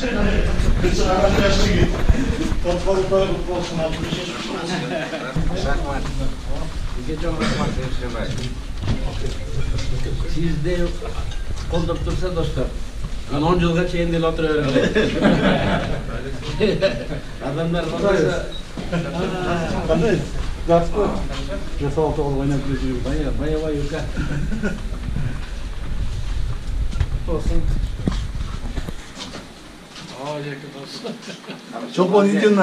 Sizde koldup dursa dostlar. 10 yılga çeyin dil oturuyor. Adamlar olursa... Qanday? Gaspor. Jasol to'g'ri o'ynab yuribdi. Baya yurgan. Olsun. Çopon izin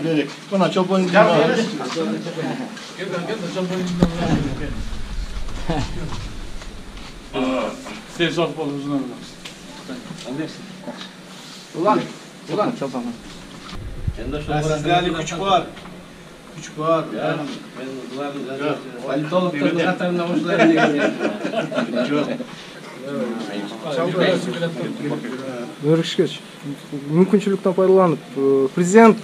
berek. Buna çopon izin ver. Ses of boluzuna. Ulan Çopon. Sizlerle küçük var. Küçük var. Ya, ben bunların valitolukların katarında hoşlarına geliyor. Өрішкеш, мүмкіншіліктен пайдаланып, президент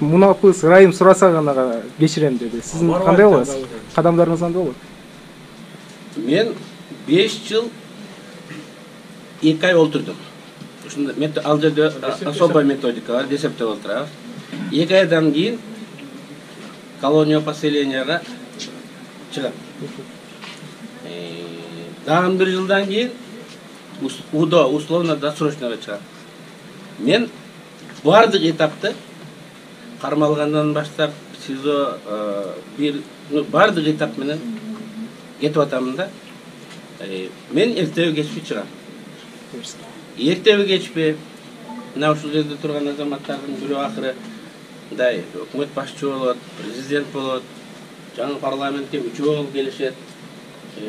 мұнапыз райым сұраса ғана кешірем деді. Сіздің қандай оласыз? Қадамдарыңыз қандай болады? Мен 5 жыл 2 ай олтырдым. Ал жерде особая методика бар, десептеп олтырабыз. 2 айдан кейін колония поселенияға шығам. Дагы 1 жылдан кейін УДО, условно досрочныйға шығам. Мен бардық этапты қармалғандан баштап СИЗО бардық этап менен кетіп атамын да. Мен эртеби кечпей шығам. Эртеби кечпей мына ушул жерде турган азаматтардын бирөө акыры мындай өкмөт башчы болот, президент болот, жаңы парламентке 3 жолу келишет.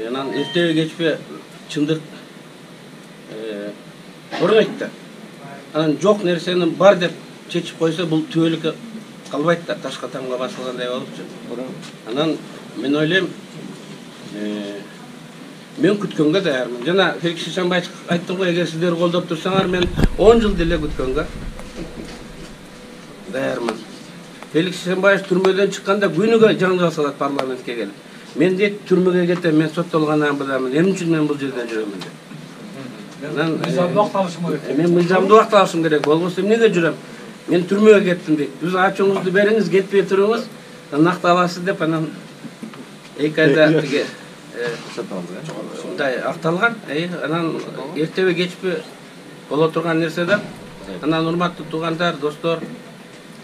Анан эртеби кечпей чындык көрмөйт да. Анан жок нерсени бар деп чечип койсо бул түбөлүккө калбайт да, ташка тамга басылгандай болупчу. Анан мен ойлойм, мен күткөнгө даярмын. Жана Феликс Шишанбаев айттым го, эгер сиздер колдоп турсаңар, мен 10 жыл деле күткөнгө даярмын. Феликс Шишанбаев түрмөдөн чыкканда күнүгө жаңгал салат парламентке келип. Мен дейт түрмөгө кетем, мен соттолгандан быдамын. Эмне үчүн мен бул жерден жүрөмүн деп. Мыйзамдуу убакыт алышым керек. Мен мыйзамдуу убакыт алышым керек. Болбосо эмнеге жүрөм? Мен түрмөгө кеттим дейт. Биз ачууңузду бериңиз, кетпей туруңуз, накты аласыз деп анан 2 айда тиге ушундай акталган. Анан эртеби кечпи боло турган нерсе да. Анан урматтуу туугандар, достор,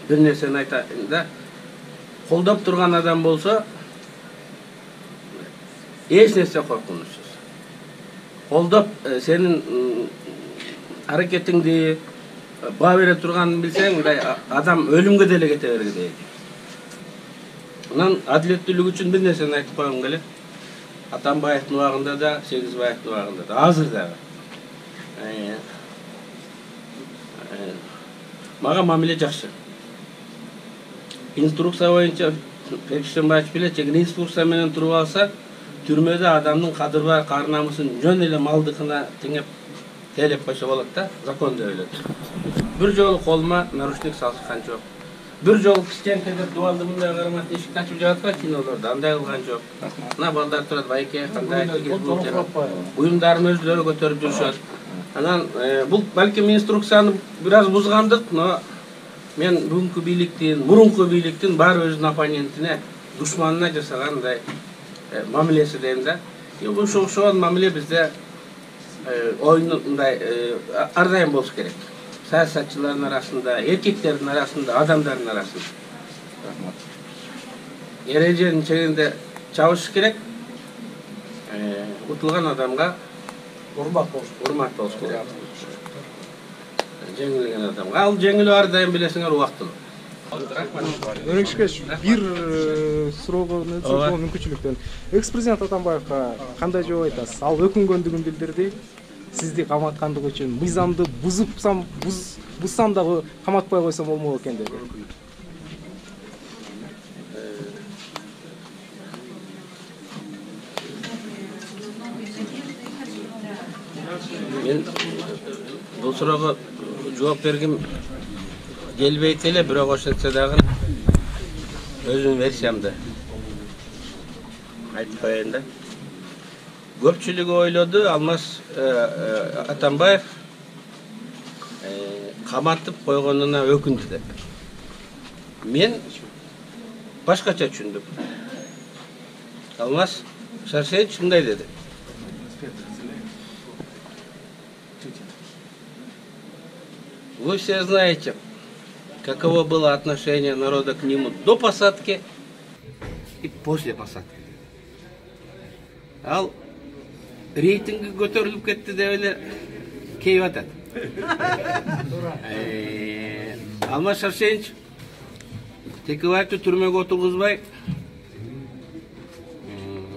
бир нерсени айтайын да. Колдоп турган адам болсо эч нерсе коркунучсуз. Колдоп сенин аракетиңди баа бере турганын билсең, мындай адам өлүмгө деле кете бергидей. Анан адилеттүүлүк үчүн бир нерсени айтып койгум келет. Атамбаевдин убагында да, Сегизбаевдин убагында да, азыр дагы. Мага мамиле жакшы. Инструкция боюнча Феликс Шишанбаев билет, эгер инструкция менен туруп алса, түрмөдө адамдын кадыр-бар, кар-намысын жөн эле малдыкына теңеп тейлеп койсо болот да, закон деп ойлойт. Бир жолу колума наручник салышкан жок. Бир жолу кичинекей деп дубалды мындай карамат эшикти ачып жатат го кинолордо, андай кылган жок. Мына балдар турат, байке кандай буюмдарын өзлөрү көтөрүп жүрүшөт. Анан бул балким инструкцияны бир аз бузгандык, но мен бүгүнкү бийликтин, мурунку бийликтин бар өзүнүн оппонентине, душманына жасагандай мамилеси дейм да. Ушул окшогон мамиле бизде мындай ар дайым болуш керек. Саясатчылардын арасында, эркектердин арасында, адамдардын арасында. Эреженин чегинде чабыш керек. Утулган адамга урмат болуш керек. Жеңилген адамга. Ал жеңилүү ар дайым билесиңер убактылуу. Өрішкеш, бир суроого мүмкүнчүлүктөн. Экс-президент Атамбаевга кандай жооп айтасыз? Ал өкүнгөндүгүн билдирди. Сизди каматкандыгы үчүн мыйзамды бузсам дагы каматпай койсом болмок экен деди. Мен бул суроого жооп бергим келбейт эле, бирок ошентсе дагы өзүмдүн версиямды айтып коеюн да. Көпчүлүгү ойлоду, Алмаз Атамбаев каматып койгонуна өкүндү деп. Мен башкача түшүндүм. Алмаз Шаршеевич мындай деди. Вы все знаете, каково было отношение народа к нему до посадки и после посадки. Ал рейтинги көтөрүлүп кетти деп эле кейип атат. Алмаз Шаршеевич Текебаевди түрмөгө отургузбай,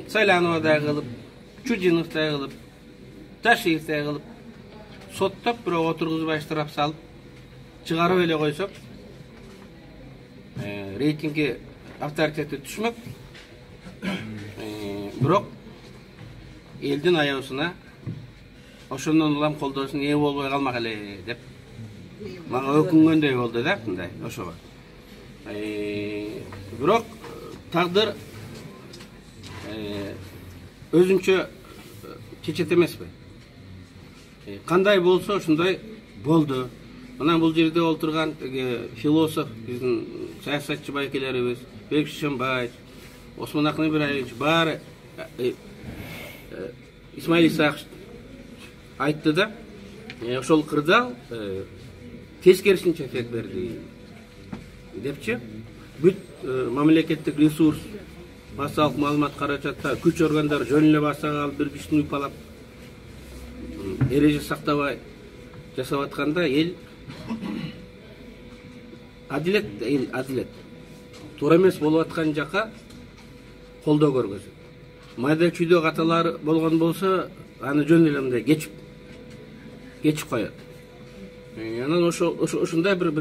Сайлановдай кылып, Чудиновдай кылып, Ташиевдай кылып соттоп, бирок отургузбай штраф салып, чыгарып эле койсок, рейтинги авторитети түшмөк. Бирок элдин аябысына ошондон улам колдоосуна ээ болбой калмак эле деп мага өкүнгөндөй болду да, мындай ошого. Бирок тагдыр өзүнчө чечет эмеспи. Кандай болсо ошондой болду. Мына бул жерде отурган философ, биздин саясатчы байкелерибиз, Берик Шишембаев, Осмон Акынбекович баары Исмаил Исакович айтты да, ошол кырдаал тескерисинче эффект берди депчи. Бүт мамлекеттик ресурс, массалык маалымат каражаттар, күч органдары жөн эле басага алып, бир биштин уйпалап, эреже сактабай жасап атканда эл адилет туура эмес болуп аткан жака колдоо көргөзөт. Майда чүйдө каталар болгон болсо, аны жөн эле мындай кечип коёт. Анан ошондой бир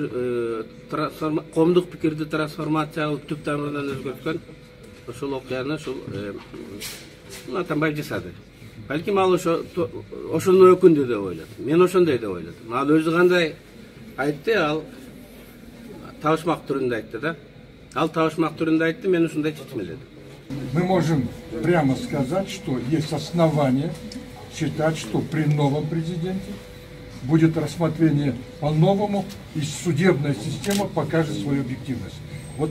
коомдук пикирди трансформация кылып түп тамырынан өзгөрткөн ошол окуяны ушул Атамбаев жасады. Балким ал ошону өкүндү деп ойлойт. Мен ошондой деп ойлодум. Ал өзү кандай айтты, ал табышмак түрүндө айтты да. Ал табышмак түрүндө айтты, мен ушундай чечмеледим. Мы можем прямо сказать, что есть основания считать, что при новом президенте будет рассмотрение по-новому, и судебная система покажет свою объективность. Вот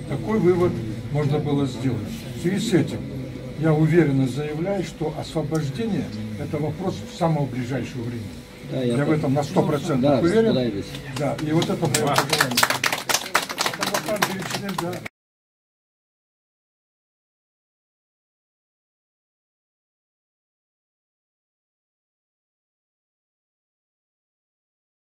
такой вывод можно было сделать. В связи с этим я уверенно заявляю, что освобождение – это вопрос самого ближайшего времени. Да, я в этом на 100% уверен. Да, и вот это мое пожелание.